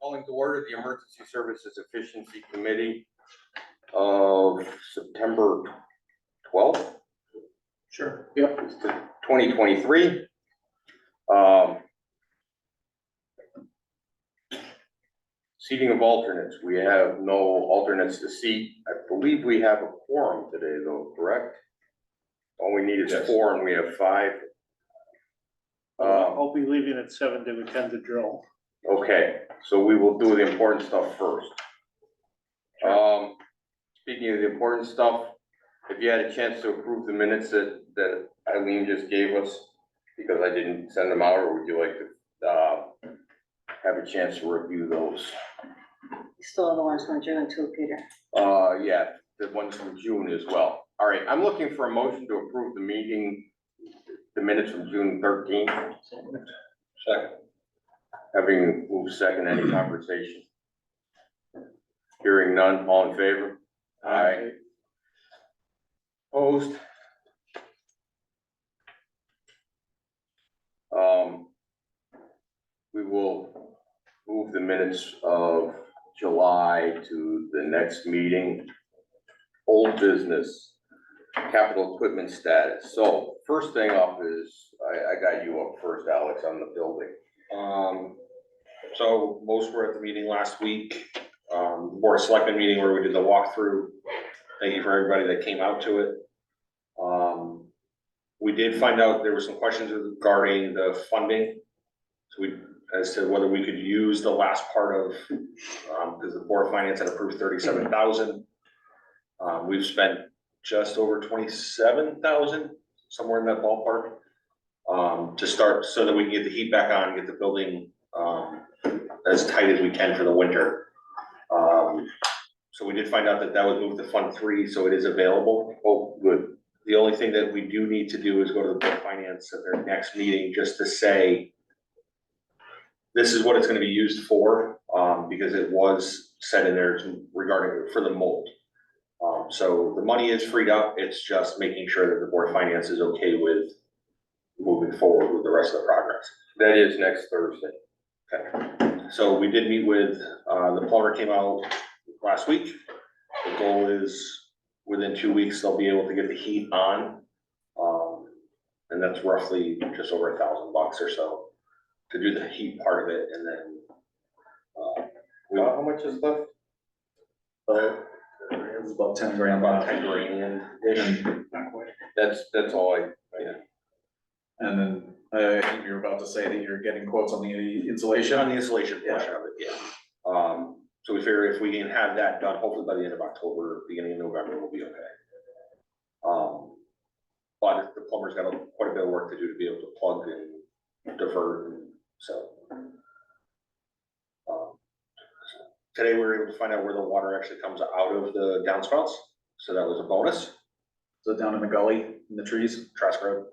calling to order the Emergency Services Efficiency Committee of September 12th. Sure. Yep. 2023. Seating of alternates. We have no alternates to seat. I believe we have a quorum today though, correct? All we need is Yes. 4 and we have 5. I'll be leaving at 7 to attend the drill. Okay, so we will do the important stuff first. Speaking of the important stuff, if you had a chance to approve the minutes that Eileen just gave us, because I didn't send them out, or would you like to have a chance to review those? You still have the ones from June too, Peter. Yeah, the ones from June as well. All right, I'm looking for a motion to approve the minutes from June 13th. Second. Having moved second, any conversation? Hearing none, all in favor? Aye. Opposed? We will move the minutes of July to the next meeting. Old business, capital equipment status. So first thing up is, I got you up first, Alex, on the building. So most were at the meeting last week, Board of Selectmen meeting where we did the walkthrough. Thank you for everybody that came out to it. We did find out there were some questions regarding the funding. So as to whether we could use the last part of, because the Board of Finance had approved 37,000. We've spent just over 27,000, somewhere in that ballpark, to start so that we can get the heat back on, get the building as tight as we can for the winter. So we did find out that was moved to Fund 3, so it is available. Oh, good. The only thing that we do need to do is go to the Board of Finance at their next meeting, just to say, this is what it's gonna be used for, because it was said in there regarding for the mold. So the money is freed up, it's just making sure that the Board of Finance is okay with moving forward with the rest of the progress. That is next Thursday. Okay, so we did meet with, the plumber came out last week. The goal is within 2 weeks, they'll be able to get the heat on. And that's roughly just over $1,000 or so to do the heat part of it, and then, How much is left? it's about 10 grand, about 10 grand-ish. That's all Yeah. And then, I think you're about to say that you're getting quotes on the insulation. On the insulation portion of it, yeah. So we figure if we can have that done, hopefully by the end of October, beginning of November, we'll be okay. But the plumber's got quite a bit of work to do to be able to plug and divert, and so. Today we were able to find out where the water actually comes out of the downspouts, so that was a bonus. So down in the gully, in the trees. Trask Road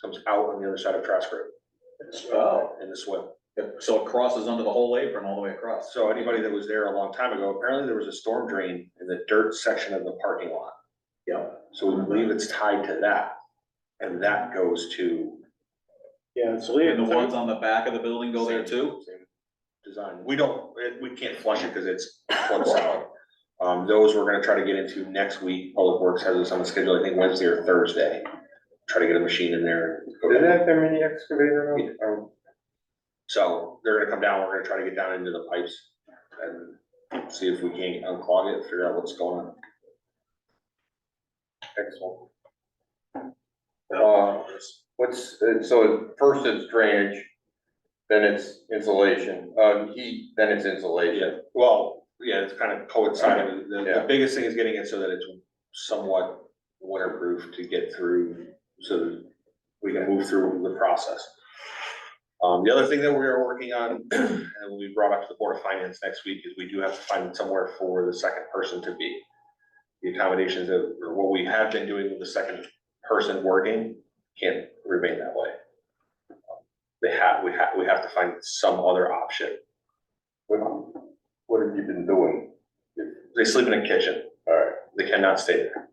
comes out on the other side of Trask Road. Oh. In the swim. So it crosses under the whole apron all the way across. So anybody that was there a long time ago, apparently there was a storm drain in the dirt section of the parking lot. Yeah. So we believe it's tied to that, and that goes to Yeah, so And the ones on the back of the building go there too? same design. We can't flush it because it's flood solid. Those we're gonna try to get into next week. Public Works has us on the schedule, I think Wednesday or Thursday. Try to get a machine in there. Do they have their mini excavator now? Oh, So they're gonna come down, we're gonna try to get down into the pipes and see if we can unclog it, figure out what's going on. excellent. So first it's drainage, then it's insulation, heat, then it's insulation. Well, yeah, it's kind of coinciding. The Yeah. biggest thing is getting it so that it's somewhat waterproof to get through, so that we can move through the process. The other thing that we are working on, and we brought up to the Board of Finance next week, is we do have to find somewhere for the second person to be. The accommodations of, or what we have been doing with the second person working can't remain that way. We have to find some other option. What have you been doing? They sleep in a kitchen. Alright, They cannot stay there.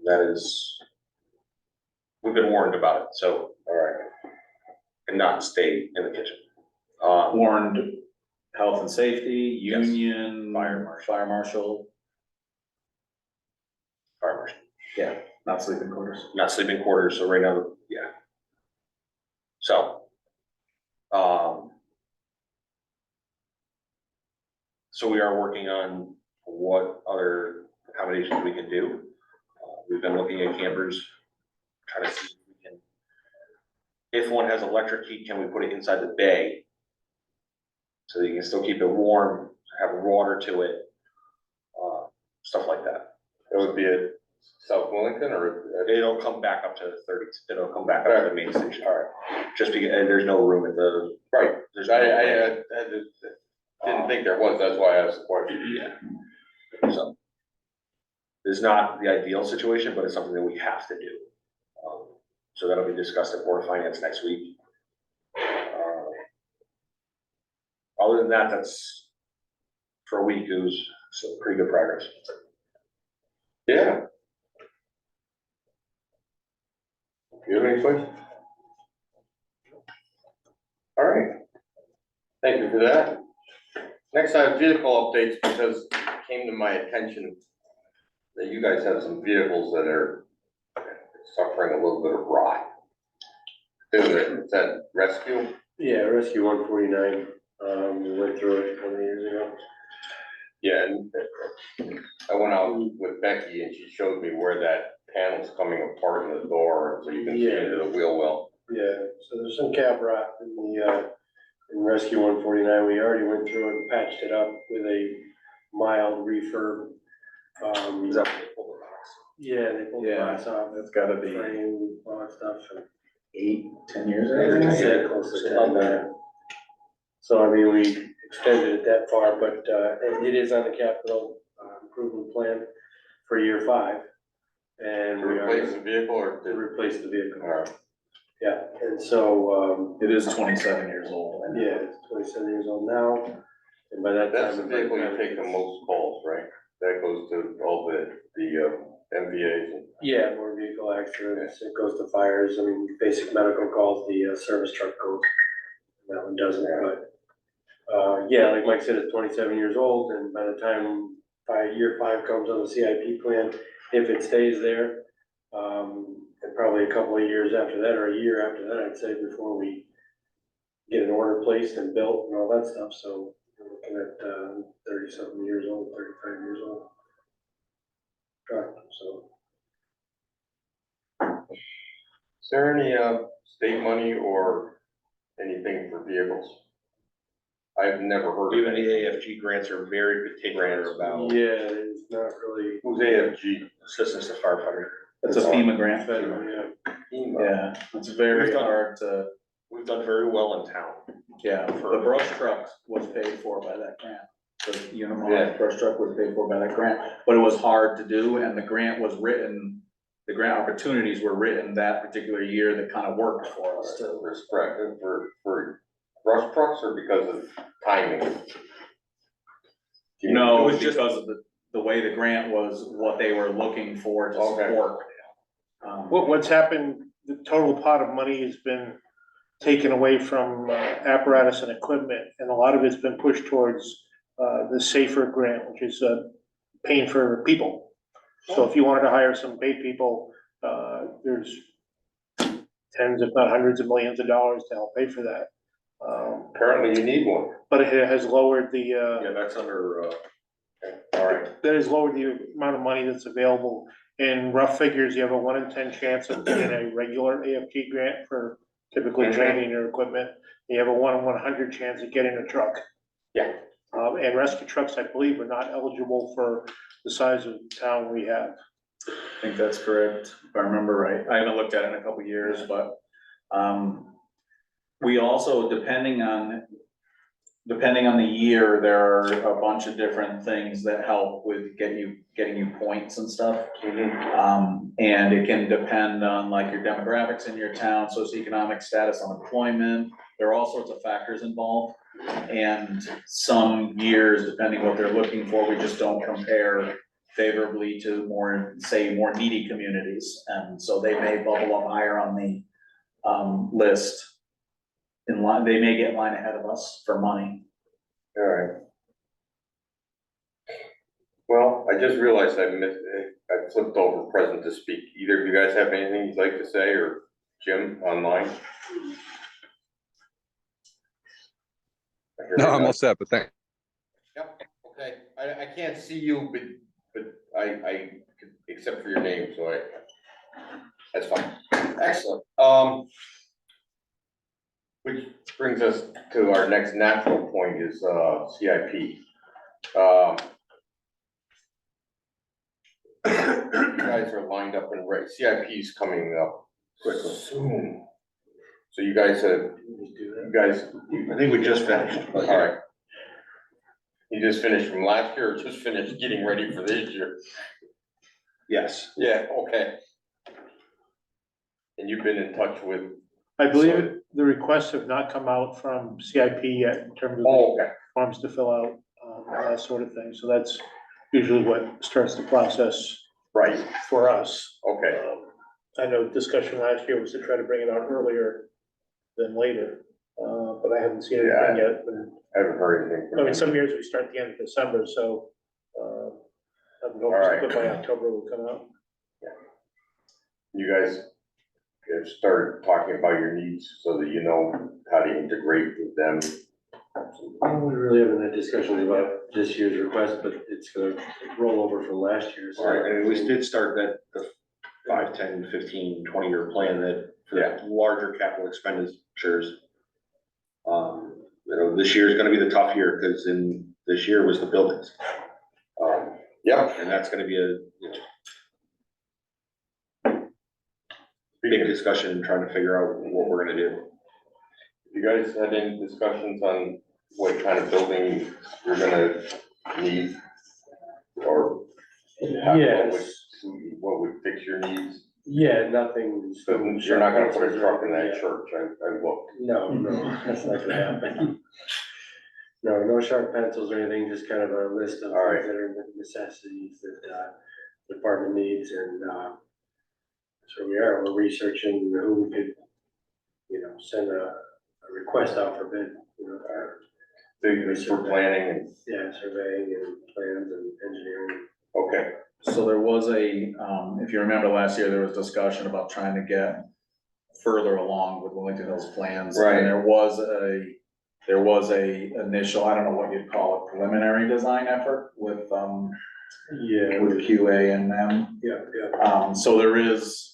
That is, we've been warned about it, so alright. cannot stay in the kitchen. Warned health and safety, Yes. union. Fire marshal. Fire marshal, Farmers, yeah, not sleeping quarters. not sleeping quarters, so right now, yeah. So. So we are working on what other accommodations we can do. We've been looking at campers, trying to see if we can. If one has electric heat, can we put it inside the bay? So that you can still keep it warm, have water to it, stuff like that. It would be at South Wellington or? It'll come back up to 30, it'll come back up to the main station. All right, Just because, and there's no room at the, right, there's I, no. I just didn't think there was, that's why I asked the question. Yeah. So. It's not the ideal situation, but it's something that we have to do. So that'll be discussed at Board of Finance next week. Other than that, that's, for a week, it was some pretty good progress. Yeah. You have any questions? All right. Thank you for that. Next, I have vehicle updates because it came to my attention that you guys have some vehicles that are suffering a little bit of rot. Is that rescue? Yeah, Rescue 149, we went through it 20 years ago. Yeah, and I went out with Becky and she showed me where that panel's coming apart in the door, so you can see into the wheel well. Yeah, so there's some cab rot in the, in Rescue 149, we already went through it and patched it up with a mild refurb. Is that what they pulled the box? Yeah, they pulled the Yeah, box off, it's gotta be frame, all that stuff, and 8-10 years. yeah, close to 10 there. So I mean, we extended it that far, but it is on the capital improvement plan for year 5. And To we are replace the vehicle or to to? replace the vehicle. All right. Yeah, and so, It is 27 years old. yeah, it's 27 years old now, and by that time. That's the vehicle you take the most calls, right? That goes to all the MVAs and. Yeah, more vehicle accidents, it goes to fires, I mean, basic medical calls, the service truck goes. That one doesn't, but, yeah, like Mike said, it's 27 years old, and by the time year 5 comes on the CIP plan, if it stays there, and probably a couple of years after that, or a year after that, I'd say, before we get an order placed and built and all that stuff, so we're looking at 30-something years old, 35 years old. Truck, so. Is there any state money or anything for vehicles? I've never heard of Even the any. AFG grants are very particular about Yeah, it's not really. Who's AFG? assistance to firefighters. It's a FEMA grant. Federal, yeah. Yeah, it's very We've done- hard to, We've done very well in town. yeah, the brush truck was paid for by that grant. The Yeah. Unimog brush truck was paid for by that grant, but it was hard to do, and the grant was written, the grant opportunities were written that particular year that kind of worked for us too. For brush trucks or because of timing? No, It was just- because of the way the grant was, what they were looking for to Okay. support. What's happened, the total pot of money has been taken away from apparatus and equipment, and a lot of it's been pushed towards the SAFER grant, which is paying for people. So if you wanted to hire some paid people, there's tens, if not hundreds of millions of dollars to help pay for that. Apparently you need one. But it has lowered the, Yeah, that's under, All right. that has lowered the amount of money that's available. In rough figures, you have a 1 in 10 chance of getting a regular AFG grant for typically Mhm. training your equipment. You have a 1 in 100 chance of getting a truck. Yeah. And rescue trucks, I believe, are not eligible for the size of town we have. I think that's correct, if I remember right. I haven't looked at it in a couple of years, but, we also, depending on the year, there are a bunch of different things that help with getting you points and stuff. And it can depend on like your demographics in your town, socioeconomic status, unemployment, there are all sorts of factors involved. And some years, depending what they're looking for, we just don't compare favorably to more needy communities. And so they may bubble up higher on the, list. In line, they may get in line ahead of us for money. All right. Well, I just realized I flipped over present to speak. Either of you guys have anything you'd like to say, or Jim online? No, I'm all set, but thank. Yep, okay, I can't see you, but I, except for your name, so that's fine, excellent, which brings us to our next natural point is, CIP. You guys are lined up and ready, CIP is coming up quickly soon. So you guys have, I think we just finished. all right. You just finished from last year, or just finished getting ready for this year? Yes, Yeah, okay. And you've been in touch with, I believe the requests have not come out from CIP yet in terms of oh, okay, forms to fill out, that sort of thing. So that's usually what starts the process right, for us. okay, I know discussion last year was to try to bring it out earlier than later, but I haven't seen anything yet. I haven't heard anything I from mean, him. some years we start at the end of December, so, I'm All right. hoping by October will come out. You guys have started talking about your needs so that you know how to integrate with them. We really haven't had discussions about this year's request, but it's gonna roll over from last year's. all right, and we did start the 5, 10, 15, 20-year plan that for the larger capital expenditures. This year is gonna be the tough year, because this year was the buildings. Yep. And that's gonna be a big discussion, trying to figure out what we're gonna do. You guys had any discussions on what kind of building you're gonna need? Or Yes, what would fix your needs? yeah, nothing. So you're not gonna put a truck in that church, I looked. No, that's not gonna happen. No sharp pencils or anything, just kind of a list of All right. things that are necessities that, the department needs, and, so we are, we're researching who we could, send a request out for bid, Things for planning and, yeah, surveying and plans and engineering. okay, So there was if you remember last year, there was discussion about trying to get further along with Wellington Hills plans. Right. And there was a initial, I don't know what you'd call it, preliminary design effort with Yeah, QA and them. yeah, So there is,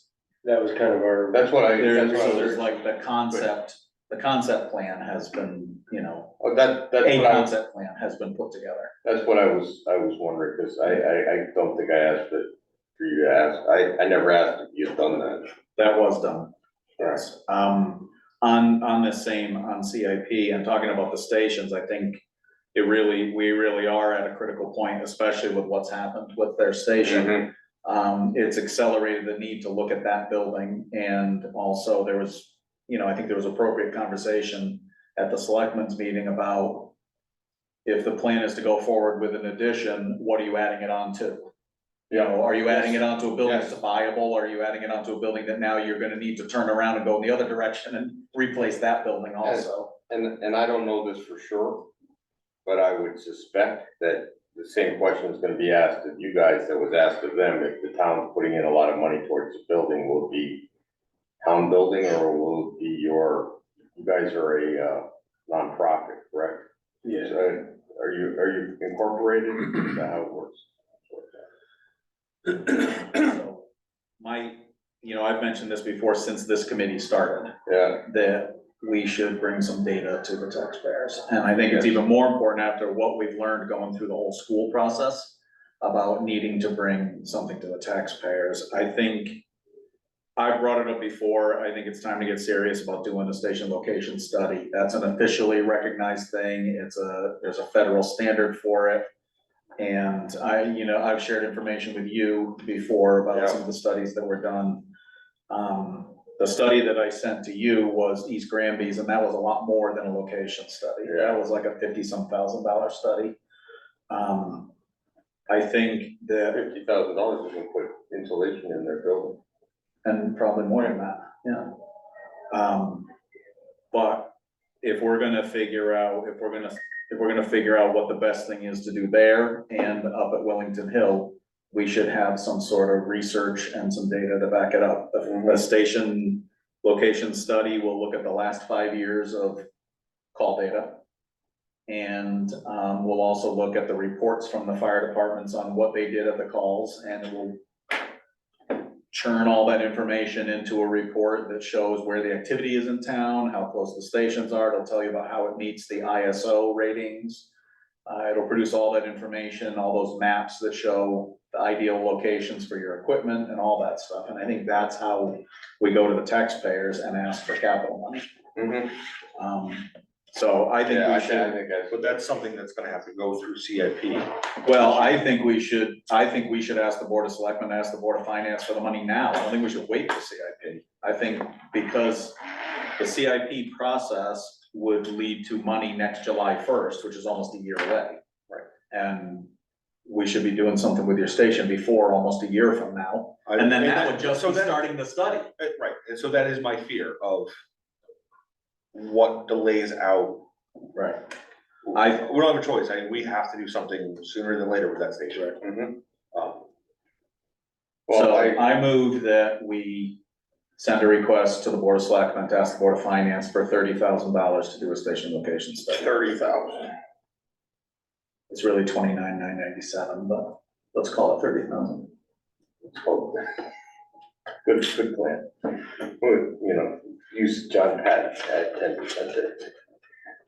that was kind of our. that's what I, there's was, like the concept plan has been, oh, that's a what I, concept plan has been put together. that's what I was wondering, because I don't think I asked it for you to ask, I never asked if you'd done that. That was done, yes. On the same, on CIP and talking about the stations, I think we really are at a critical point, especially with what's happened with their station. It's accelerated the need to look at that building, and also there was, I think there was appropriate conversation at the selectmen's meeting about if the plan is to go forward with an addition, what are you adding it on to? Are you adding it onto a building that's viable, or are you adding it onto a building that now you're gonna need to turn around and go in the other direction and replace that building also? And I don't know this for sure, but I would suspect that the same question is gonna be asked of you guys that was asked of them, if the town's putting in a lot of money towards the building, will it be town building, or will it be you guys are a nonprofit, correct? Yeah. So, are you incorporated? Is that how it works? So I've mentioned this before, since this committee started, Yeah, that we should bring some data to the taxpayers. And I think it's even more important after what we've learned going through the whole school process about needing to bring something to the taxpayers. I think I brought it up before. I think it's time to get serious about doing a station location study. That's an officially recognized thing. There's a federal standard for it. And I've shared information with you before about some of the studies that were done. The study that I sent to you was East Granby's, and that was a lot more than a location study. That was like a $50-some thousand study. I think that, $50,000 is gonna put insulation in their building. and probably more than that, yeah. But if we're gonna if we're gonna figure out what the best thing is to do there and up at Wellington Hill, we should have some sort of research and some data to back it up. The station location study will look at the last 5 years of call data. And, we'll also look at the reports from the fire departments on what they did at the calls, and it will churn all that information into a report that shows where the activity is in town, how close the stations are. It'll tell you about how it meets the ISO ratings. It'll produce all that information, all those maps that show the ideal locations for your equipment and all that stuff. And I think that's how we go to the taxpayers and ask for capital money. So I think Yeah, we I should, think that's, But that's something that's gonna have to go through CIP. well, I think we should ask the Board of Selectmen, ask the Board of Finance for the money now. I don't think we should wait for CIP. I think because the CIP process would lead to money next July 1st, which is almost a year away. Right. And we should be doing something with your station before almost a year from now. And then that would just so be that- starting the study. Right, and so that is my fear of what delays out. Right. We don't have a choice, we have to do something sooner than later with that station. Um, well, So I, I move that we send a request to the Board of Selectmen to ask the Board of Finance for $30,000 to do a station location study. 30,000. It's really 29,997, but let's call it 30,000. Good plan. Good, you know, use John Patton at 10%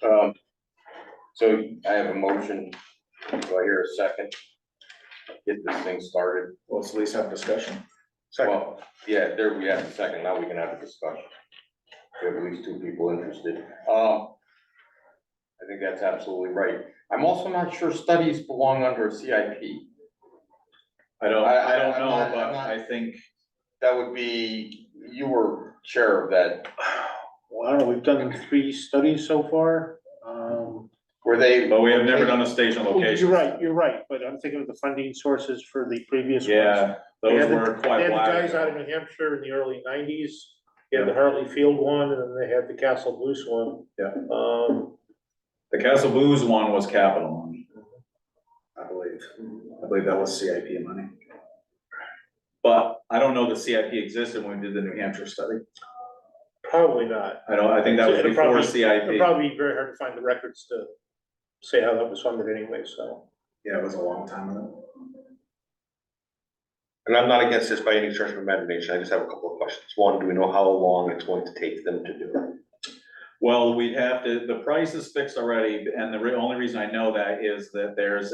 there. So I have a motion. Do I hear a second? Get this thing started. Well, let's at least have a discussion. Second, Well, yeah, there we have a second. Now we can have a discussion. We have at least 2 people interested. I think that's absolutely right. I'm also not sure studies belong under CIP. I don't I'm know, not- but I'm not- I think, That would be, you were chair of that. Well, I don't know, we've done 3 studies so far. Were they? but we have never done a station Well, location. you're right, but I'm thinking of the funding sources for the previous ones. Yeah, They those had the- were They quite had the wide. guys out of New Hampshire in the early 90s. They had the Hartley Field one, and then they had the Castle Blues one. Yeah. Um, The Castle Blues one was capital money. I believe that was CIP money. But I don't know that CIP existed when we did the New Hampshire study. probably not. I think that was It'd before probably- CIP. It'd probably be very hard to find the records to say how that was funded anyway, so. Yeah, it was a long time ago. and I'm not against this by any stretch of imagination, I just have a couple of questions. One, do we know how long it's going to take them to do it? Well, we'd have to, the price is fixed already, and the only reason I know that is that there's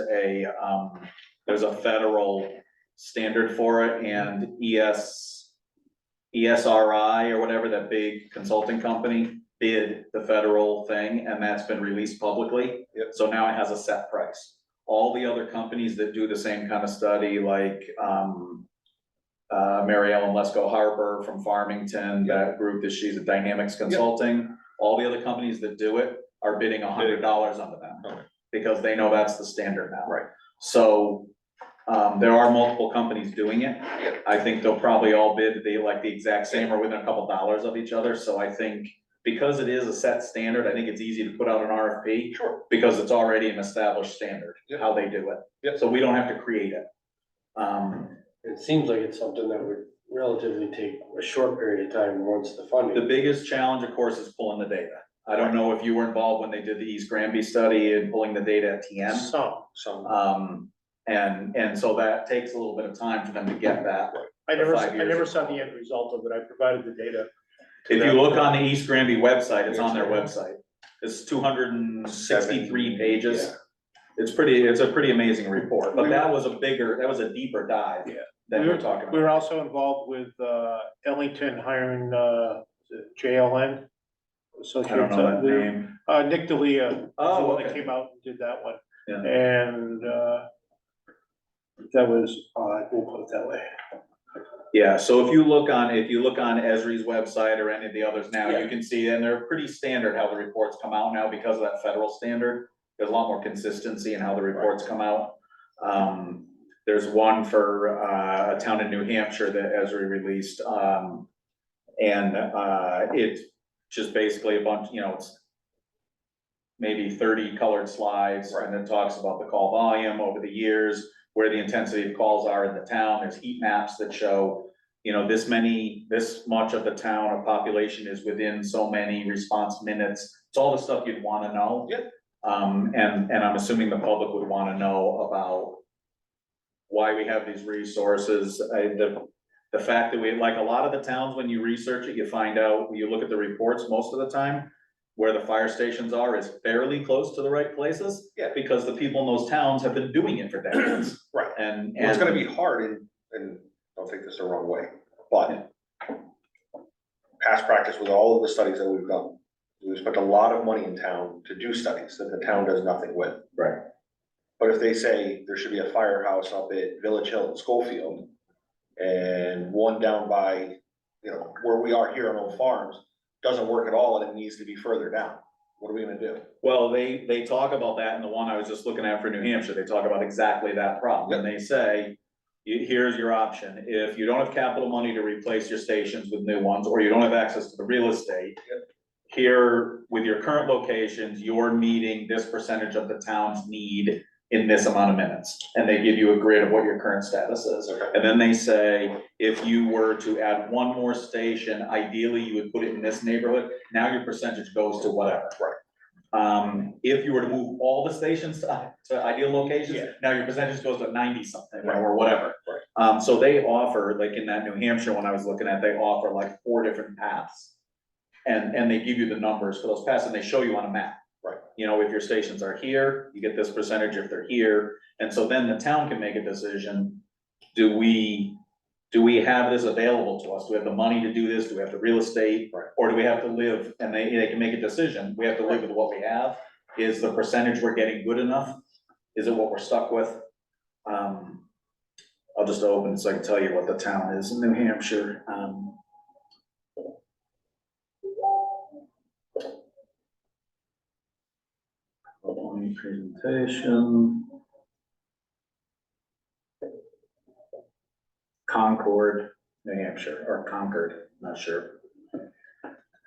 a federal standard for it, and ESRI or whatever, that big consulting company bid the federal thing, and that's been released publicly. Yep. So now it has a set price. All the other companies that do the same kind of study, like, Mary Ellen Lesko Harper from Farmington, that group that she's at Dynamics Consulting. All the other companies that do it are bidding $100 under them, Okay. because they know that's the standard now. Right. So, there are multiple companies doing it. Yeah. I think they'll probably all bid the exact same or within a couple dollars of each other, so I think because it is a set standard, I think it's easy to put out an RFP. Sure. Because it's already an established standard, Yeah. how they do it. Yeah. So we don't have to create it. It seems like it's something that would relatively take a short period of time once the The funding. biggest challenge, of course, is pulling the data. I don't know if you were involved when they did the East Granby study and pulling the data at TN. Some, And so that takes a little bit of time for them to get that. I never, 5 I years. never saw the end result of it, I provided the data. If you look on the East Granby website, it's on their website. It's 263 pages. It's a pretty amazing report, but that was a deeper dive than we're talking We about. were also involved with, Ellington hiring, JLN. I Associates. don't know that name. Nick D'Elia, was the Oh, one that okay. came out and did that one. Yeah. And, that was, we'll put it that way. Yeah, so if you look on Esri's website or any of the others now, you Yeah. can see, and they're pretty standard how the reports come out now because of that federal standard. There's a lot more consistency in how the reports come out. There's one for, a town in New Hampshire that Esri released, and it's just basically a bunch, it's maybe 30 colored slides, and it talks about the call volume over the years, where the intensity of calls are in the town. There's heat maps that show, you know, this much of the town or population is within so many response minutes. It's all the stuff you'd wanna know. Yeah. And I'm assuming the public would wanna know about why we have these resources. The fact that we, like a lot of the towns, when you research it, you find out, when you look at the reports, most of the time, where the fire stations are is fairly close to the right places. Yeah. Because the people in those towns have been doing it for decades. Right. And. Well, it's gonna be hard and don't take this the wrong way, but past practice with all of the studies that we've done, we spent a lot of money in town to do studies that the town does nothing with. Right. But if they say there should be a firehouse up at Village Hill and Schofield, and one down by, you know, where we are here on Old Farms, doesn't work at all and it needs to be further down, what are we gonna do? Well, they talk about that in the one I was just looking at for New Hampshire, they talk about exactly that problem, and they say, here's your option, if you don't have capital money to replace your stations with new ones, or you don't have access to the real estate, here, with your current locations, you're meeting this percentage of the town's need in this amount of minutes, and they give you a grid of what your current status is. Okay. And then they say, if you were to add one more station, ideally you would put it in this neighborhood, now your percentage goes to whatever. Right. If you were to move all the stations to ideal locations, Yeah. now your percentage goes to 90 something, Right. or whatever. Right. So they offer, like in that New Hampshire one I was looking at, they offer like 4 different paths. And they give you the numbers for those paths, and they show you on a map. Right. You know, if your stations are here, you get this percentage if they're here, and so then the town can make a decision. Do we have this available to us? Do we have the money to do this? Do we have the real estate? Right. Or do we have to live, and they can make a decision, we have to live with what we have? Is the percentage we're getting good enough? Is it what we're stuck with? I'll just open so I can tell you what the town is in New Hampshire. Presentation. Concord, New Hampshire, or Concord, not sure.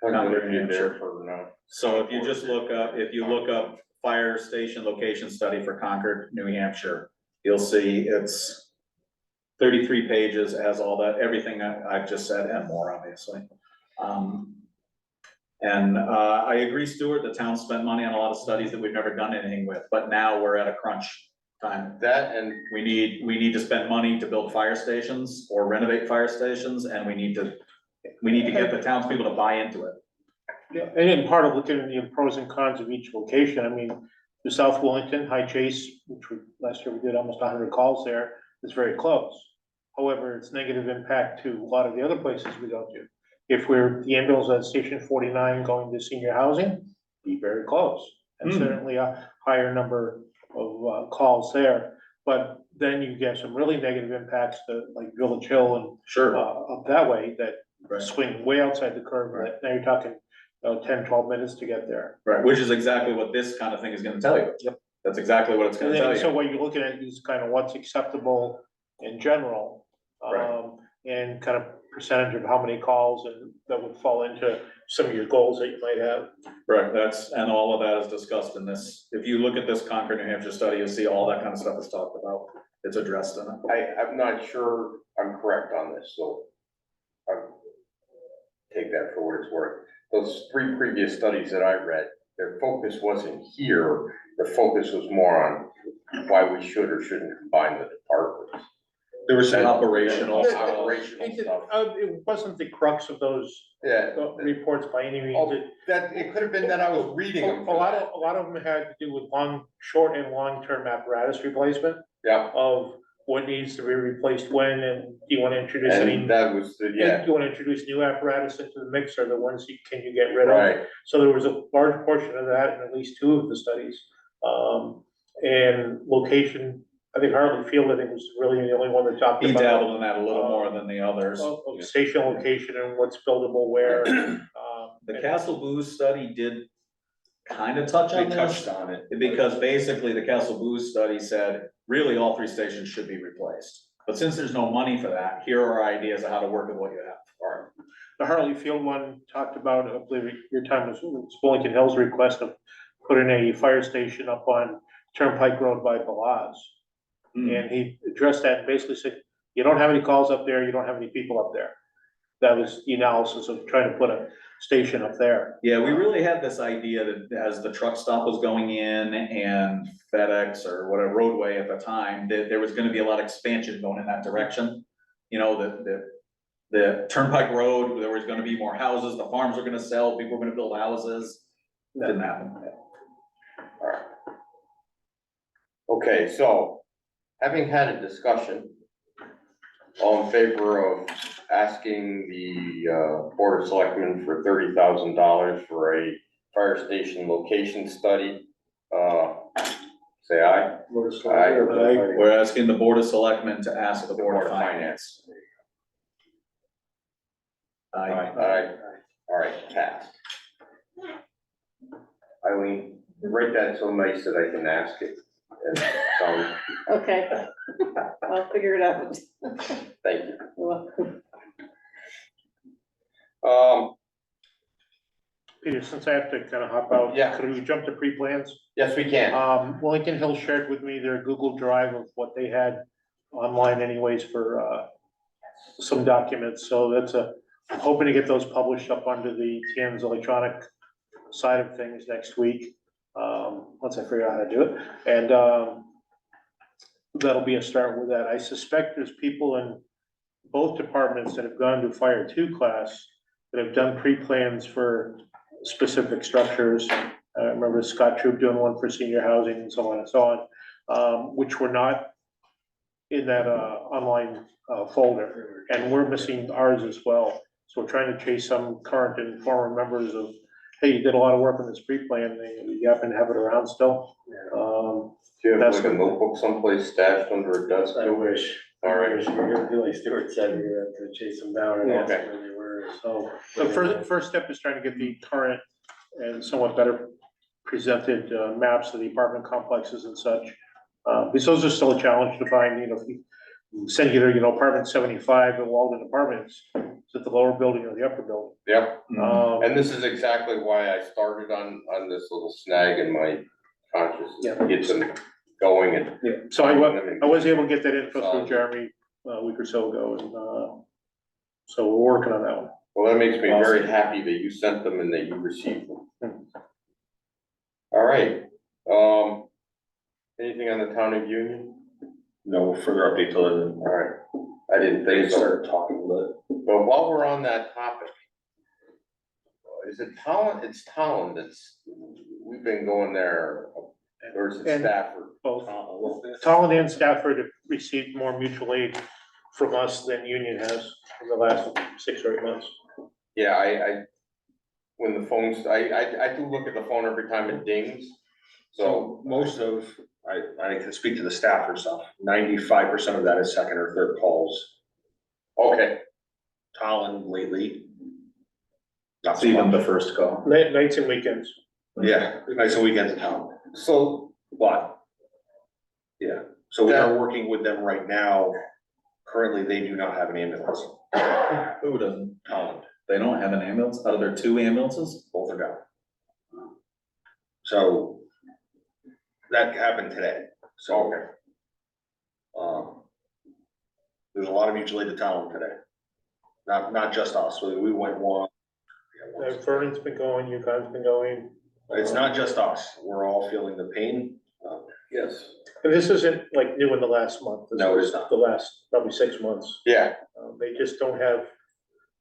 Concord, New Hampshire. So if you just look up fire station location study for Concord, New Hampshire, you'll see it's 33 pages, has all that, everything I've just said and more, obviously. I agree, Stuart, the town spent money on a lot of studies that we've never done anything with, but now we're at a crunch time. That and We need to spend money to build fire stations or renovate fire stations, and we need to get the townspeople to buy into it. Yeah, and then part of looking at the pros and cons of each location, I mean, the South Wellington, High Chase, which last year we did almost 100 calls there, is very close. However, it's negative impact to a lot of the other places we go to. If we're the ambulance at Station 49 going to senior housing, be very close. And certainly a higher number of calls there. But then you get some really negative impacts to like Village Hill and Sure. up that way that Right. swing way outside the curve. Right. Now you're talking 10, 12 minutes to get there. Right, which is exactly what this kind of thing is gonna tell you. Yep. That's exactly what it's And gonna tell then, so you. what you're looking at is kind of what's acceptable in general. Right. And kind of percentage of how many calls and that would fall into some of your goals that you might have. Right, and all of that is discussed in this. If you look at this Concord, New Hampshire study, you'll see all that kind of stuff is talked about. It's addressed in it. I'm not sure I'm correct on this, so take that for what it's worth. Those 3 previous studies that I read, their focus wasn't here, the focus was more on why we should or shouldn't combine the departments. There was And some, operational stuff. Operational stuff. It wasn't the crux of those Yeah, reports by any means. oh, that, it could have been that I was reading them. A lot of them had to do with short and long-term apparatus replacement Yeah, of what needs to be replaced when, and do you wanna introduce any? and that was, the Do yeah, you wanna introduce new apparatus into the mix, or the ones can you get rid of? right, So there was a large portion of that in at least 2 of the studies. And location, I think Hartley Field, I think, was really the only one that talked He about. dabbled in that a little more than the others. Of station location and what's buildable where. The Castle Booze study did kind of touch they on this. touched on it. Because basically the Castle Booze study said, really, all 3 stations should be replaced. But since there's no money for that, here are ideas of how to work with what you have. alright. The Hartley Field one talked about, I believe your time was Wellington Hills request of putting a fire station up on Turnpike Road by Balaz. And he addressed that and basically said, you don't have any calls up there, you don't have any people up there. That was the analysis of trying to put a station up there. Yeah, we really had this idea that as the truck stop was going in and FedEx or whatever roadway at the time, that there was gonna be a lot of expansion going in that direction. You know, the Turnpike Road, there was gonna be more houses, the farms were gonna sell, people were gonna build houses. Didn't happen. Okay, so having had a discussion, all in favor of asking the Board of Selectmen for $30,000 for a fire station location study, say aye. We're asking the Board of Selectmen to ask the Board of Finance. Aye. Aye. All right, passed. Eileen, write that so nice that I can ask it. And, Okay. I'll figure it out. thank you. You're welcome. Peter, since I have to kind of hop out. Yeah. Could we jump to pre-plans? Yes, we can. Wellington Hill shared with me their Google Drive of what they had online anyways for, some documents, so I'm hoping to get those published up under the TN's electronic side of things next week, once I figure out how to do it, and, that'll be a start with that. I suspect there's people in both departments that have gone to Fire 2 class that have done pre-plans for specific structures. I remember Scott Troop doing one for senior housing and so on and so on, which were not in that, online, folder, and we're missing ours as well. So we're trying to chase some current and former members of, hey, you did a lot of work on this pre-plan, you happen to have it around still. Do you have that's like a what- notebook someplace stashed under a desk? I wish. All right. I wish we were gonna do like Stuart said, we were gonna have to chase them down and ask Okay. where they were. So the first step is trying to get the current and somewhat better presented, maps of the apartment complexes and such. Because those are still a challenge to find, if you send you to, apartment 75 at Walden Apartments, is it the lower building or the upper building? Yep, Mm-hmm. and this is exactly why I started on this little snag in my consciousness, Yeah. to get them going and. So I was able to get that info Solid. through Jeremy a week or so ago, and, so we're working on that one. Well, that makes me very Awesome. happy that you sent them and that you received them. Hmm. All right, anything on the town of Union? No further updates other than, All right, I didn't they think so. started talking, but But while we're on that topic, is it Tolland? It's Tolland that's, we've been going there, or is it And- Stafford? Both Tolland and Stafford have received more mutual aid from us than Union has in the last 6 or 8 months. Yeah, when the phones, I do look at the phone every time it dings, so, so most of, I can speak to the Stafford stuff, 95% of that is second or third calls. okay, Tolland lately. Not It's so even much. the first call. Nights and weekends. Yeah, nice and weekends in town, so, but. Yeah, so we are working with them right now. Currently, they do not have an ambulance. Who doesn't? Tolland, They don't have an ambulance out of their 2 ambulances? both are down. So that happened today, so. okay, There's a lot of mutual aid to Tolland today. Not just us, we went one. Vernon's been going, UConn's been going. It's not just us, we're all feeling the pain. yes, And this isn't like new in the last month. This No, it was is not. The last probably 6 months. yeah, They just don't have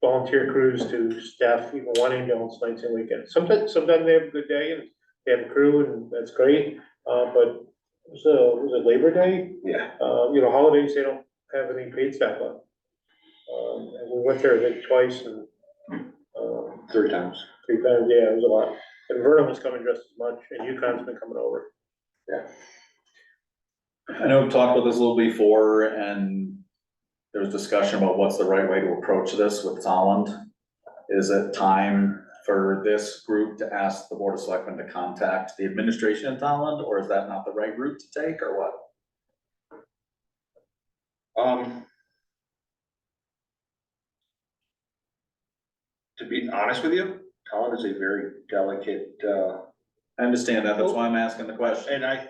volunteer crews to staff even one ambulance nights and weekends. Sometimes they have a good day and they have a crew and that's great. But was it Labor Day? Yeah. Holidays, they don't have any paid staff on. And we went there, I think, twice and, 3 times. 3 times, yeah, it was a lot. And Vernon was coming just as much and UConn's been coming over. I know we've talked about this a little before, and there was discussion about what's the right way to approach this with Tolland. Is it time for this group to ask the Board of Selectmen to contact the administration in Tolland, or is that not the right route to take, or what? To be honest with you, Tolland is a very delicate, I understand that, that's why I'm asking the question. And I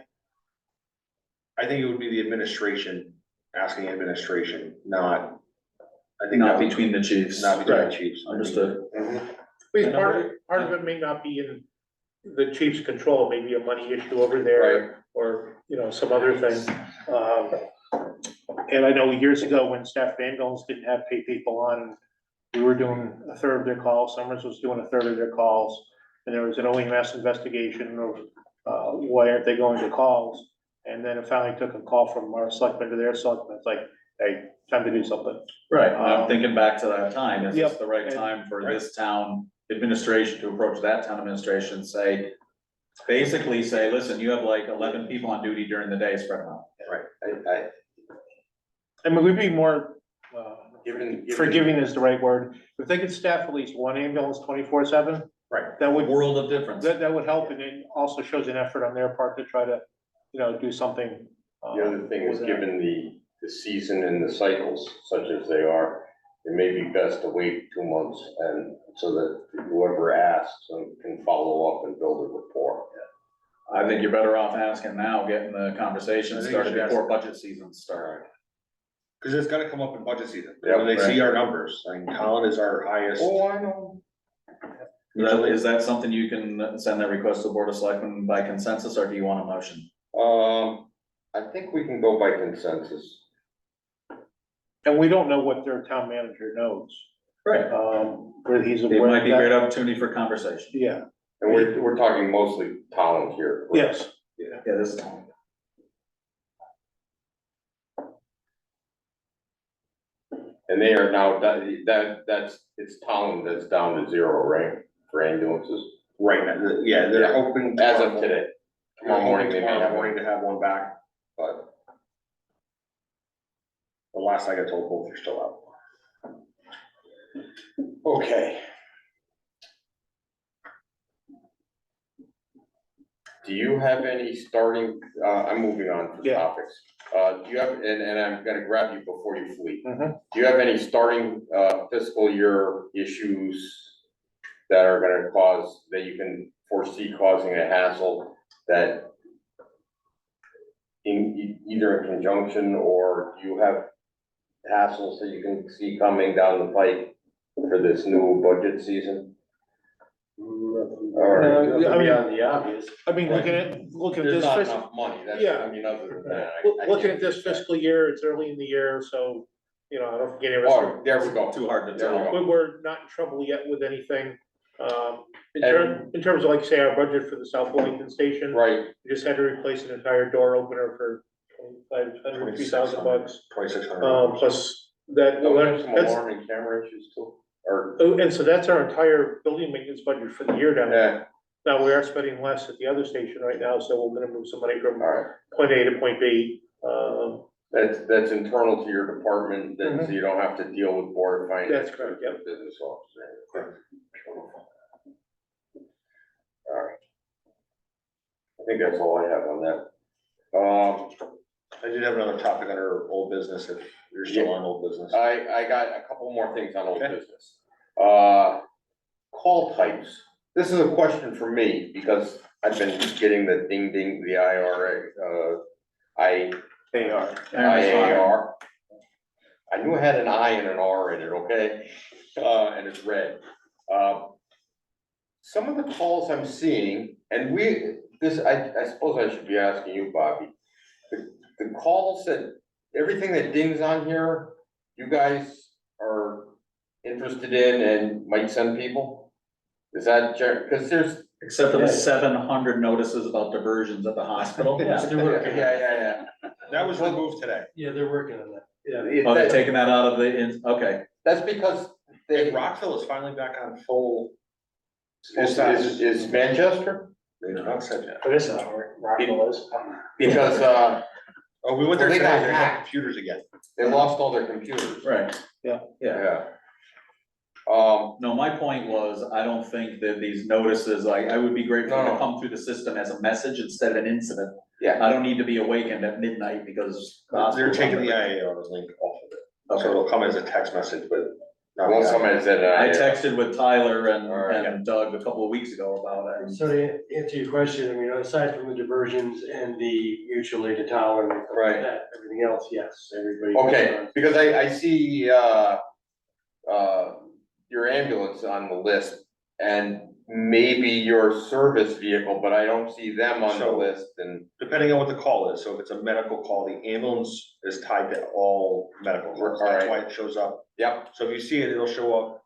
think it would be the administration, asking administration, not, I think. Not that would- between the chiefs. Not between the Right. chiefs. Understood. Because part of it may not be in the chief's control, maybe a money issue over there, or, you know, some other thing. And I know years ago when staff ambulance didn't have pay people on, we were doing a third of their calls, Summers was doing a third of their calls. And there was an OEMS investigation of, why aren't they going to calls? And then it finally took a call from our selectman to their selectman, it's like, hey, time to do something. Right, I'm thinking back to that time, is this Yep, the right and- time for this town administration to approach that town administration and say, basically say, listen, you have like 11 people on duty during the day, spread them out. Right, I mean, we'd be more, given. forgiving is the right word. If they could staff at least one ambulance 24/7, Right. that would, World of difference. that would help, and it also shows an effort on their part to try to, you know, do something. The other thing is, with that. given the season and the cycles such as they are, it may be best to wait 2 months and so that whoever asks can follow up and build a rapport. I think you're better off asking now, getting the I conversation think you started should ask. before budget season starts. Cause it's gonna come up in budget season, Yeah, when they see right. our numbers, I mean, Colin is our highest. I know. Is that something you can send that request to the Board of Selectmen by consensus, or do you want a motion? I think we can go by consensus. And we don't know what their town manager knows, Right. whether he's It aware might of be a great that. opportunity for conversation. Yeah, And we're talking mostly Collins here. yes, Yeah, this is. And they are now, it's Collins that's down to 0, right, for ambulances, Right, now, yeah, they're hoping. as of today. They're Tomorrow morning, hoping they may tomorrow have one. morning to have one back, but. The last I got told, both are still out. Okay. Do you have any starting, I'm moving on to Yeah. topics. Do you have, and I'm gonna grab you before you flee. Mhm. Do you have any starting, fiscal year issues that are gonna cause, that you can foresee causing a hassle that either in conjunction, or do you have hassles that you can see coming down the pike for this new budget season? Or- Nothing I mean- beyond the obvious. I mean, looking at There's this not fiscal, enough money, that's, Yeah. I mean, other than that. I looking can't at this do that. fiscal year, it's early in the year, so, you know, I don't forget Oh, everything. there we go. Too hard to There we tell. go. We're not in trouble yet with anything. In And- terms of like, say, our budget for the South Wellington station, Right, we just had to replace an entire door opener for $3,000. 2,600. Plus that, don't we have some that's, alarm and camera issues too, or, oh, and so that's our entire building maintenance budget for the year down there. yeah, Now, we are spending less at the other station right now, so we're gonna move some money from all right. point A to point B. That's internal to your department, then, so you don't have to deal with board of finance. That's correct, or Business officer. All right. I think that's all I have on that. I did have another topic under old business, if you're still on old business. I got a couple more things on old Okay. business. Call types. This is a question for me, because I've been getting the ding ding, the IRA, IAR. I knew it had an I and an R in it, okay? And it's red. Some of the calls I'm seeing, and I suppose I should be asking you, Bobby. The calls that, everything that dings on here, you guys are interested in and might send people? Is that, because there's. Except for the 700 notices about diversions at the hospital. Yeah. That was removed today. Yeah, they're working on that. Oh, they're taking that out of okay. That's because they, And Rockville is finally back on full. is Manchester? They've not said yet. But it's not where Rockville is. Because, Oh, we went there Well, they today, got they got hacked. computers again. they lost all their computers. Right, Yeah. yeah. No, my point was, I don't think that these notices, I would be grateful to No. come through the system as a message instead of an incident. Yeah. I don't need to be awakened at midnight because. They're taking the IAR link off of it, so it'll come as a text message, but Well, somebody said, I texted with Tyler Alright. and Doug a couple of weeks ago about it. So to answer your question, I mean, aside from the diversions and the mutual aid to town and stuff Right. like that, everything else, yes, everybody. Okay, because I see, your ambulance on the list and maybe your service vehicle, but I don't see them on the So- list and, Depending on what the call is, so if it's a medical call, the ambulance is tied to all medical calls, that's Alright. why it shows up. yep, So if you see it, it'll show up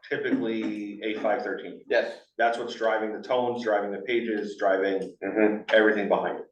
typically A513. yes. That's what's driving the tones, driving the pages, driving Mhm. everything behind it.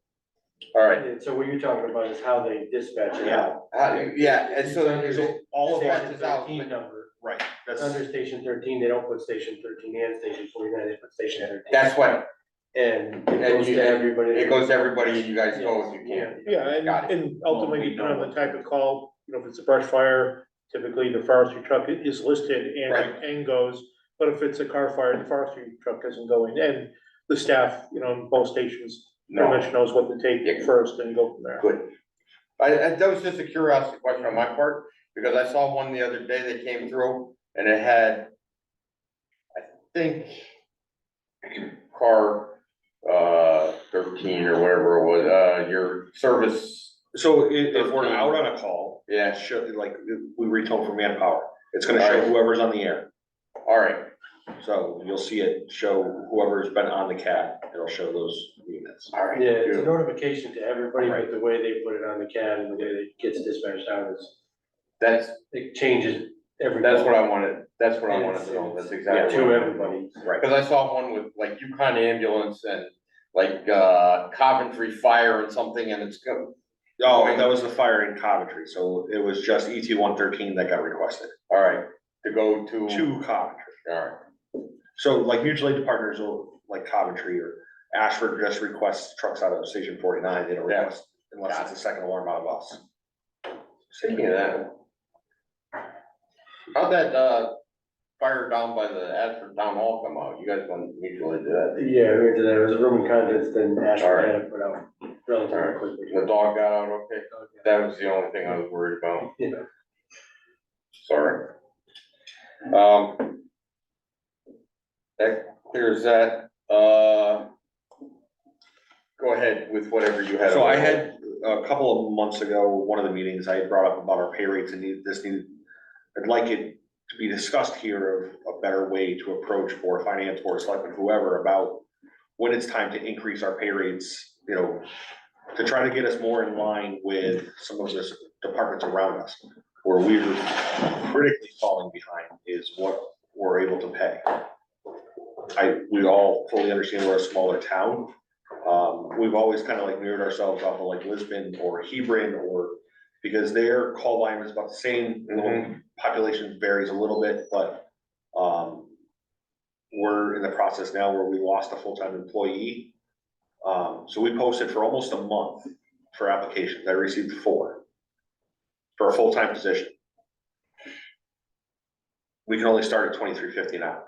All right, And so what you're talking about is how they dispatch it out. yeah, and so, So all of Station that, Station out, 13 but- number, right, it's that's, under station 13, they don't put station 13 and station 49, they put station 13. that's what, And it And goes you- to everybody. it goes to everybody and you guys go if you Yeah. can. Yeah, Got and ultimately, Well, we depending know on the type of call, you know, if it's a brush fire, typically the forestry truck is listed Right. and goes. But if it's a car fire, the forestry truck doesn't go in, and the staff, you know, in both stations pretty No, much knows what to take Yeah. first and go from there. good. That was just a curiosity question on my part, because I saw one the other day that came through and it had, I think, car, 13 or whatever it was, your service, so if we're 13. out on a call, yeah, show, like, we retone for manpower, it's gonna show Alright. whoever's on the air. all right, So you'll see it show whoever's been on the CAD, it'll show those units. all right. Yeah, it's a good. notification to everybody, Right. but the way they put it on the CAD and the way it gets dispatched out is, That's, it changes every. that's what I wanted to know, that's exactly. To what I wanted to know. everybody. Right. Cause I saw one with like Yukon ambulance and like, Coventry Fire and something, and it's go, Oh, and that was the fire in Coventry, so it was just ET 113 that got requested, all right, to go to. to Coventry. All right, So like mutual aid partners will, like Coventry or Ashford just requests trucks out of Station 49, they don't Yeah. request unless it's a second alarm out of us. speaking of that. How'd that, fire down by the Ashford Town Hall come out? You guys went mutually to that. Yeah, we did that, it was a room and contents, then Ashford Alright. had it put out relatively quickly. The dog got out okay? That was the only thing I was worried about. Yeah. Sorry. That clears that, go ahead with whatever you had. So I had, a couple of months ago, one of the meetings, I had brought up about our pay rates and I'd like it to be discussed here of a better way to approach board of finance, board of selectmen, whoever, about when it's time to increase our pay rates, you know, to try to get us more in line with some of the departments around us, where we're critically falling behind is what we're able to pay. We all fully understand we're a smaller town. We've always kind of like mirrored ourselves off of like Lisbon or Hebron, or, because their call volume is about the same, population varies a little bit, but, we're in the process now where we lost a full-time employee. So we posted for almost a month for applications. I received 4 for a full-time position. We can only start at $23.50 an hour.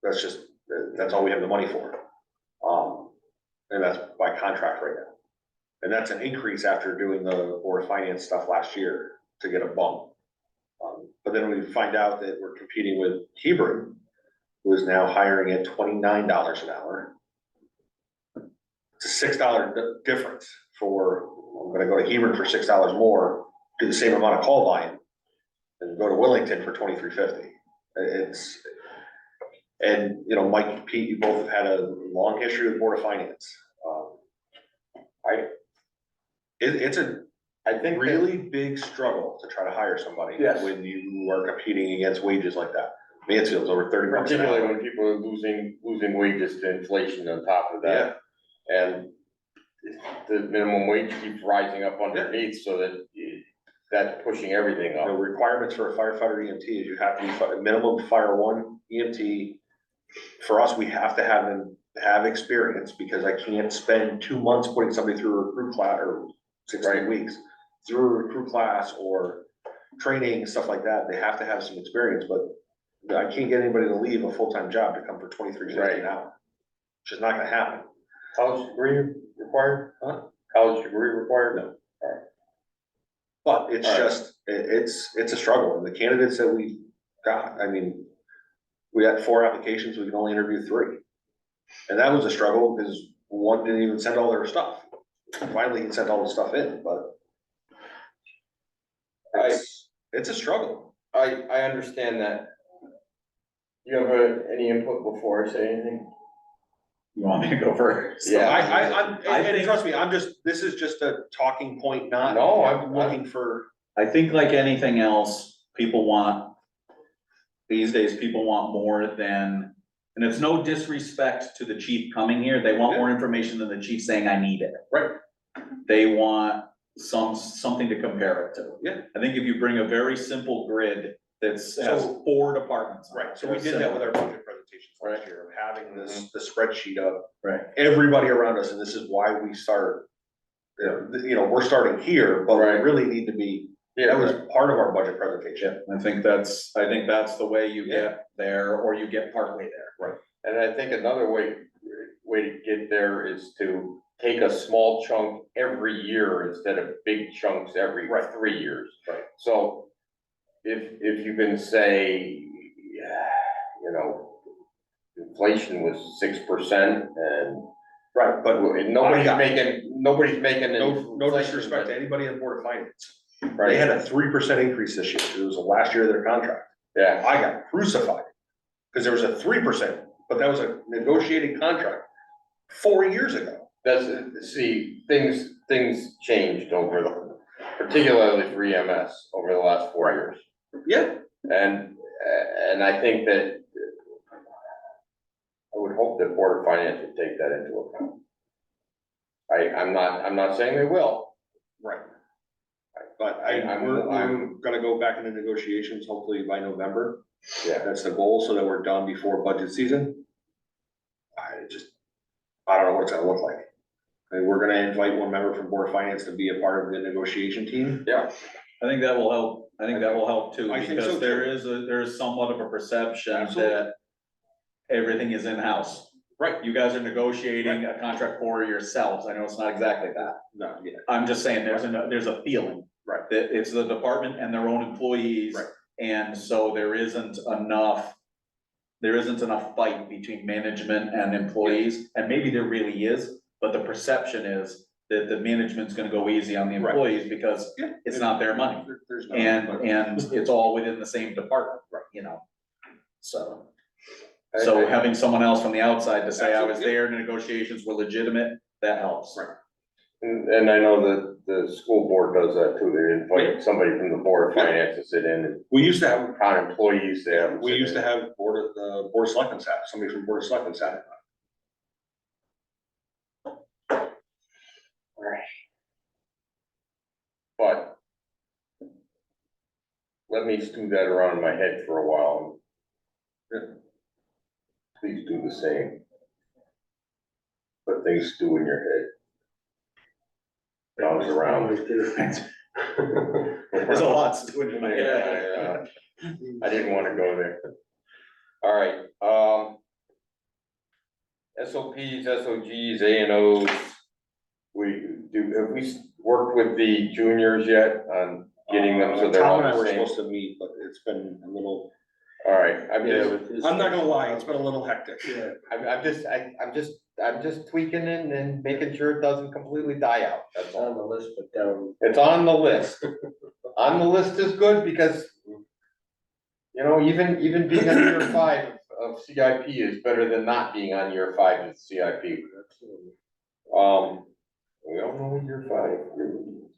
That's all we have the money for. And that's by contract right now. And that's an increase after doing the board of finance stuff last year to get a bump. But then we find out that we're competing with Hebron, who is now hiring at $29 an hour. It's a $6 difference for, I'm gonna go to Hebron for $6 more, do the same amount of call volume, and go to Wellington for $23.50. And, you know, Mike and Pete, you both have had a long history with Board of Finance. It's a I think that- really big struggle to try to hire somebody. Yes. When you are competing against wages like that. Mansfield's over 30 bucks an particularly hour. when people are losing wages to inflation on top of that. And the minimum wage keeps rising up underneath, so that that's pushing everything The up. requirements for a firefighter EMT is you have to be minimum fire 1 EMT. For us, we have to have them have experience, because I can't spend 2 months putting somebody through a recruit class, or 16 weeks, through a recruit class or training, stuff like that. They have to have some experience, but I can't get anybody to leave a full-time job to come for $23.50 an hour. It's just not gonna happen. College degree required? Huh? College degree required? No. But it's All right. just, it's a struggle, and the candidates that we got, I mean, we had 4 applications, we can only interview 3. And that was a struggle, because one didn't even send all their stuff. Finally, he sent all the stuff in, but it's a struggle. I understand that. You have any input before I say anything? You want me to go first? Yeah. And trust me, this is just a talking point, not. No, I'm looking for. I think like anything else, these days, people want more than, and it's no disrespect to the chief coming here, they want more information than the chief saying, I need it. Right. They want something to compare it to. Yeah. I think if you bring a very simple grid has So- 4 departments. on it, Right, so we did that with our budget presentations last Right. year, of having the spreadsheet of Right. everybody around us, and this is why we start. We're starting here, but we Right. really need to be, that was part of our budget presentation. I think that's the way you get there, or you get partway there. And I think another way to get there is to take a small chunk every year instead of big chunks every 3 years. Right. So if you can say, inflation was 6% and Right, but nobody's got- making any. no inflation, disrespect to but- anybody on the Board of Finance. Right. They had a 3% increase this year, it was the last year of their contract. Yeah, I got crucified, because there was a 3%, but that was a negotiated contract 4 years ago. see, things changed particularly for EMS over the last 4 years. Yeah. And I think that I would hope that Board of Finance would take that into account. I'm not saying they will. Right. But I'm- we're gonna go back into negotiations hopefully by November. Yeah, That's the goal, so that we're done before budget season. I don't know what it's gonna look like. And we're gonna invite one member from Board of Finance to be a part of the negotiation team. yeah, I think that will help, too, I think so, because there too. is somewhat of a perception Absolutely. that everything is in-house. Right. You guys are negotiating a contract for yourselves, I know it's not exactly that, No, yeah. I'm just saying, there's a feeling. Right. That it's the department and their own employees. Right. And so there isn't enough fight between management and employees, and maybe there really is, but the perception is that the management's gonna go easy on the Right. employees because Yeah. it's not their money. There's no. And it's all within the same department, so. I- So I- having someone else from the outside to say, I was Absolutely. there, negotiations were legitimate, that helps. Right. and I know that the school board does that too, they invite somebody from the Board of Finance to sit in and We used to have, count employees there. we used to have Board of Selectmen staff, somebody from Board of Selectmen sat. But let me stew that around in my head for a while. Please do the same. Let things stew in your head. Bounce around. There's a lot to do in my head. Yeah, I didn't wanna go there. All right, SOPs, SOGs, A and Os. Have we worked with the juniors yet on getting them so they're Tom all and I the were same? supposed to meet, but it's been a little, All right, I'm I'm not gonna lie, it's been a little hectic. just tweaking and making sure it doesn't completely die out, that's It's all. on the list, but down. It's on the list. On the list is good because, even being on year 5 of CIP is better than not being on year 5 of CIP. We all know what year 5 really is.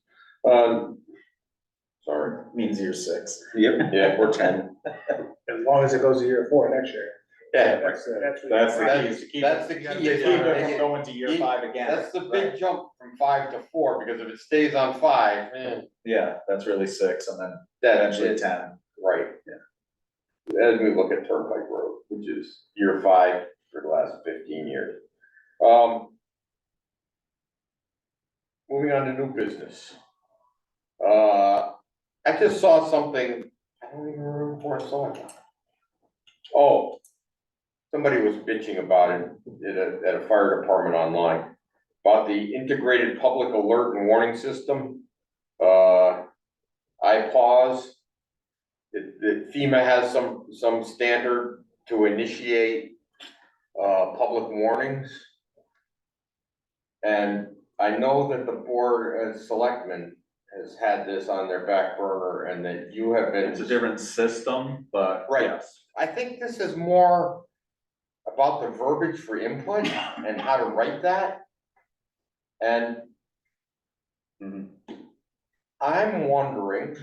Sorry, Means you're 6. Yep. yeah, we're 10. As long as it goes to year 4 next year. Yeah, That's the key, is to keep. That's the you gotta key, is keep it to from make going to year it- 5 again. that's the big jump from 5 to 4, because if it stays on 5, Yeah, that's really 6, and then that eventually is 10. right. As we look at Turnpike Road, which is year 5 for the last 15 years. Moving on to new business. I just saw something, I don't even remember where I saw it. Oh, somebody was bitching about it at a fire department online, about the integrated public alert and warning system. I pause. The FEMA has some standard to initiate, public warnings. And I know that the board of selectmen has had this on their back burner and that you have been. It's a different system, but Right. yes. I think this is more about the verbiage for input and how to write that. And Mhm. I'm wondering,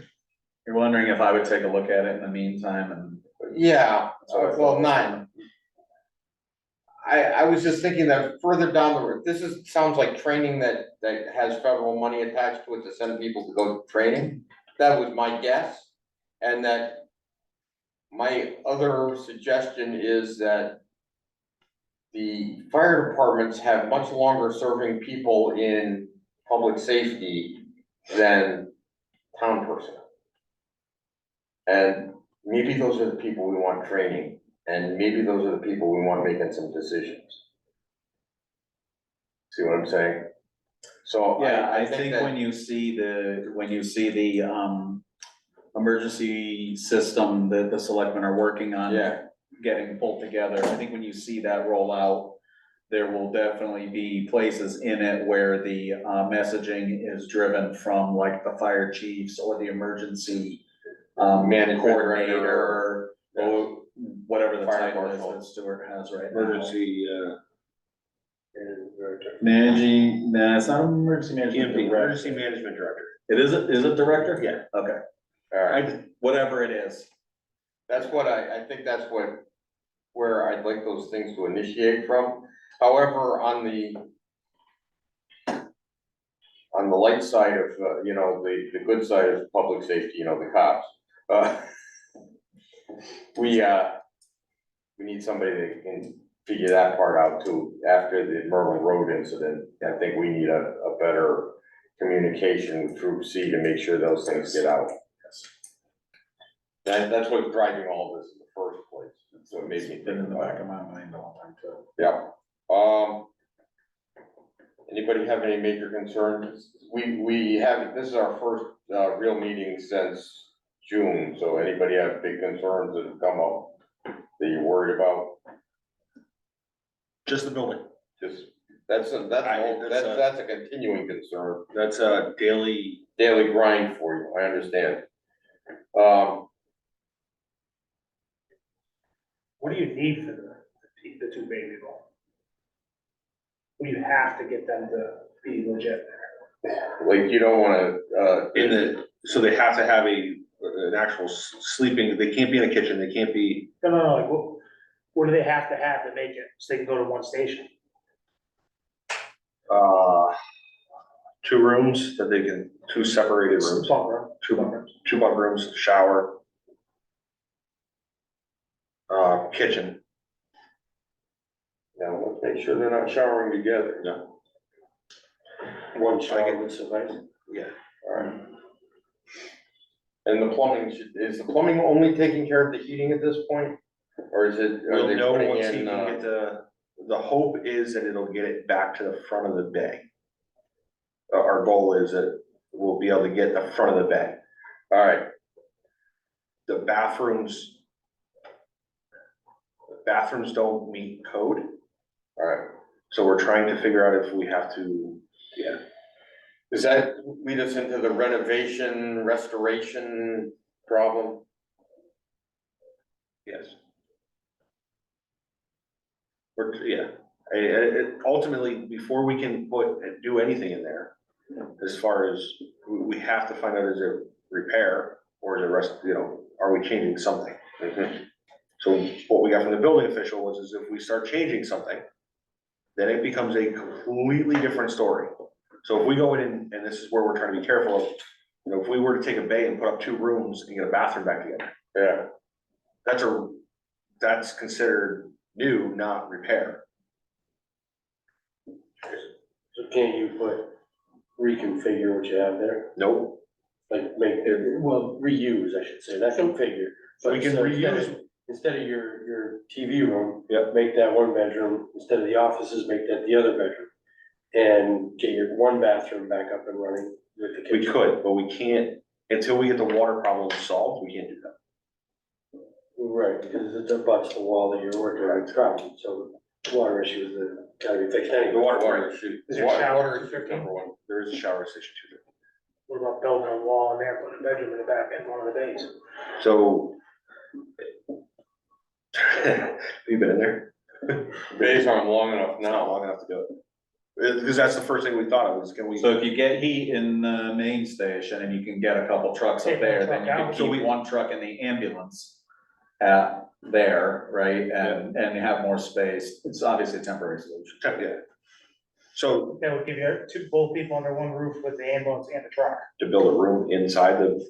You're wondering if I would take a look at it in the meantime and. yeah, That's what I well, thought. not. I was just thinking that further down the road, sounds like training that has federal money attached to it to send people to go to training. That was my guess. And that my other suggestion is that the fire departments have much longer serving people in public safety than town personnel. And maybe those are the people we want training, and maybe those are the people we want making some decisions. See what I'm saying? So Yeah, I think think that, when you see the emergency system that the selectmen are working on. yeah, Getting pulled together, I think when you see that roll out, there will definitely be places in it where the messaging is driven from like the fire chiefs or the emergency. Management Coordinator, director. or whatever the Fire title is marshal. that Stuart has right now. Emergency, Managing, no, it's not emergency management EMD, director. Emergency Management Director. Is it director? Yeah. Okay, All right, whatever it is. that's what I think that's where I'd like those things to initiate from. However, on the light side of, the good side of public safety, the cops, we need somebody that can figure that part out too. After the Merlin Road incident, I think we need a better communication with Troop C to make sure those things get out. That's what's driving all this in the first place, so it made me Been think in the about back it. of my mind all the time too. Yeah, anybody have any major concerns? We have, this is our first, real meeting since June, so anybody have big concerns that have come up that you're worried about? Just the building. Just, that's a continuing concern, That's a daily, daily grind for you, I understand. What do you need for the two baby people? What do you have to get them to be legit there? Like, you don't wanna, so they have to have an actual sleeping, they can't be in a kitchen, they can't be, No, like, what do they have to make it, so they can go to one station? 2 rooms that they can, 2 separated rooms, Bunk room. 2 bunk rooms, shower. Kitchen. let's make sure they're not showering together. No. One shower would suffice. Yeah. Alright. And the plumbing, is the plumbing only taking care of the heating at this point? Or is it, are We'll they know putting once he in, can get the hope is that it'll get it back to the front of the bay. Our goal is that we'll be able to get the front of the bay. alright, The bathrooms don't meet code, alright. so we're trying to figure out if we have to, Does that lead us into the renovation, restoration problem? yes. Ultimately, before we can do anything in there, as far as, we have to find out, is it repair or is it are we changing something? Mhm. So what we got from the building official is if we start changing something, then it becomes a completely different story. So if we go in, and this is where we're trying to be careful of, if we were to take a bay and put up 2 rooms and get a bathroom back together, Yeah, that's considered new, not repair. So can't you reconfigure what you have there? Nope. Like reuse, I should say, not configure. We can So reuse. Instead of your TV room. Yep. Make that 1 bedroom, instead of the offices, make that the other bedroom. And get your 1 bathroom back up and running with the We kitchen. could, but we can't until we get the water problem solved, we can't do that. Right, because it abuts the wall that you're working on, from, so water issues that gotta be fixed anyway. The Water issue. Is there shower Water issue restricted? number one. There is a shower station too. What about building a wall in there, putting a bedroom in the back end, one of the bays? So. Have you been in there? Days aren't long enough It's not now. long enough to do it. Because that's the first thing we thought of, was can we? So if you get heat in the main station and you can get a couple trucks up Take one there, then you truck can out. keep one truck in the ambulance at there, right, and you have more space. It's obviously a temporary solution. Yeah. So That would give you both people under one roof with the ambulance and the truck. to build a room inside the,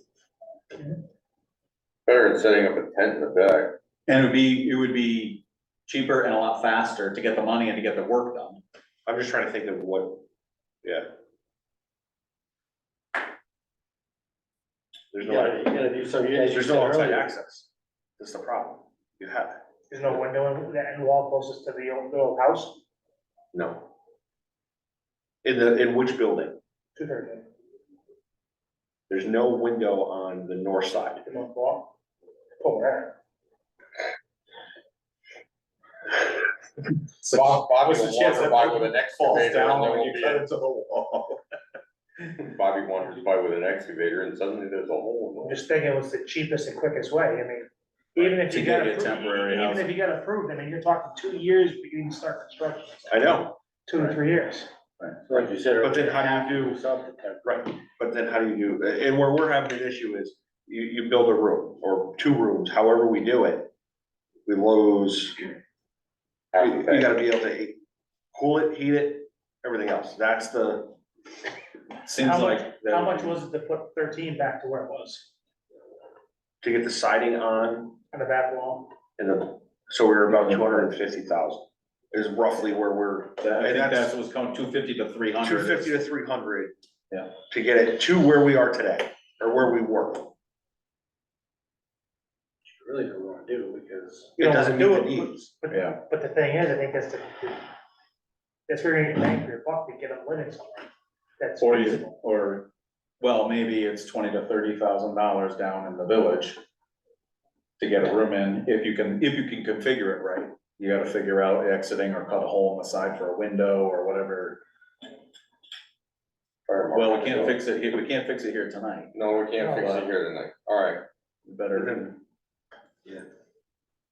Better than setting up a tent in the back. And it would be cheaper and a lot faster to get the money and to get the work done. I'm just trying to think of what, yeah. There's You gotta, no, you gotta do some. there's no outside access. That's the problem. You have, There's no window in the end wall closest to the old house, no. In which building? 213, There's no window on the north side. the north wall. Oh, there. Bobby What's the will chance wander that by it with an falls excavator down and there when won't you be cut any. into the wall? Bobby wanders by with an excavator and suddenly there's a hole in I'm the just thinking what's the cheapest and quickest way, I mean, even if To you get got a approved, temporary even housing. if you got approved, I mean, you're talking 2 years, but you can start construction. I know, 2 to 3 years. Like you said. But then how do you do something temporary? right, but then how do you do, and where we're having an issue is, you build a room or 2 rooms, however we do it. We lose, you gotta be able to cool it, heat it, everything else, that's the, Seems How like. much, that how would much be- was it to put 13 back to where it was, to get the siding on, on the back wall? so we're about 250,000. Is roughly where we're, I think that's- that's what's coming, 250 to 300. 250 to 300. Yeah. To get it to where we are today, or where we were. You really don't wanna do, because You It don't doesn't meet wanna the do it, needs. But, Yeah. but the thing is, I think that's where you're gonna get bang for your buck to get them living somewhere. That's Or feasible. well, maybe it's $20,000 to $30,000 down in the village. To get a room in, if you can configure it right, you gotta figure out exiting or cut a hole in the side for a window or whatever. Well, we can't fix it here tonight, No, we can't fix it here tonight. Alright, better.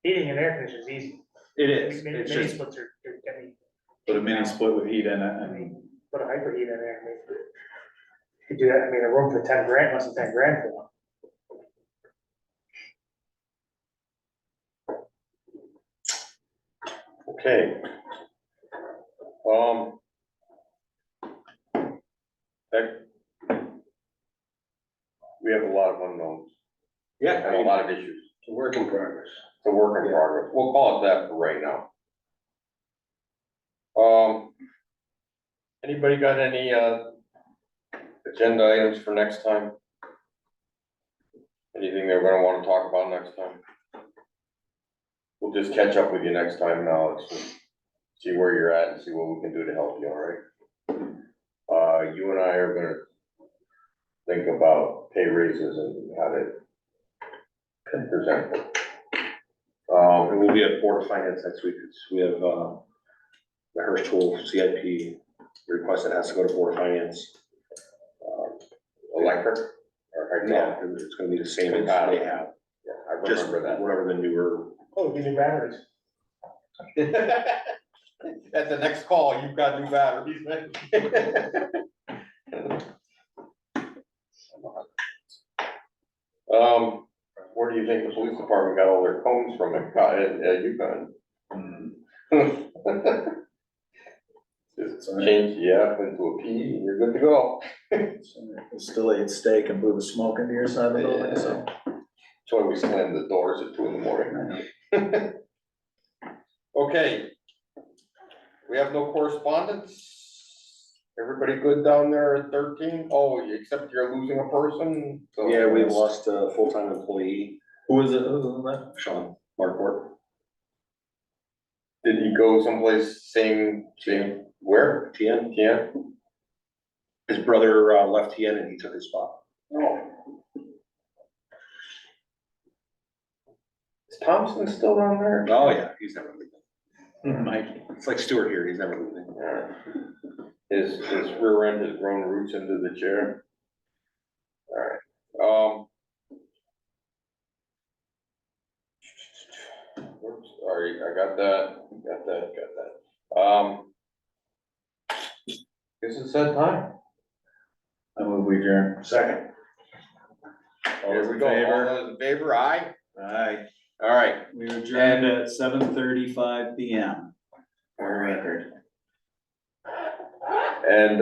Heating and air conditioning is easy. It is, Mini it's mini just, splits are, I mean, Put a mini split with heat in it, I mean, put a hyper heat in there, I mean. You do that, I mean, a room for 10 grand, less than 10 grand for one. okay. That. We have a lot of unknowns yeah, and a lot of issues. it's a work in progress. It's a work in progress. We'll call it that for right now. Anybody got any, agenda items for next time? Anything they're gonna wanna talk about next time? We'll just catch up with you next time, Alex, and see where you're at and see what we can do to help you, all right? You and I are gonna think about pay raises and how to present them. and we'll be at Board of Finance next week, we have, the Hearst Tool CIP request that has to go to Board of Finance. Electric or Yeah, hydraulic? it's gonna be the same as they have, Yeah, I just remember that. whatever the newer, Oh, we need new batteries. At the next call, you've got new batteries, where do you think the police department got all their cones from at UConn? Just change the F into a P and you're good to go. still eat steak and blew the smoke into your side of the building, so. That's why we slam the doors at 2 AM. Okay. We have no correspondence? Everybody good down there at 13? Oh, except you're losing a person? So- yeah, we lost a full-time employee, Who is it, who was that? Sean Markport. Did he go someplace same, where? TN, Yeah, his brother left TN and he took his spot. Is Thompson still down there? Oh, yeah, he's never leaving. Mike, It's like Stuart here, he's never leaving. Alright. His rear end has grown roots into the chair. Alright, whoops, alright, I got that. Guess it's that time. I move we adjourn. Second. All those Here we in go, all favor? those in favor, aye? Aye. Alright, We adjourned at 7:35 PM. For record. and,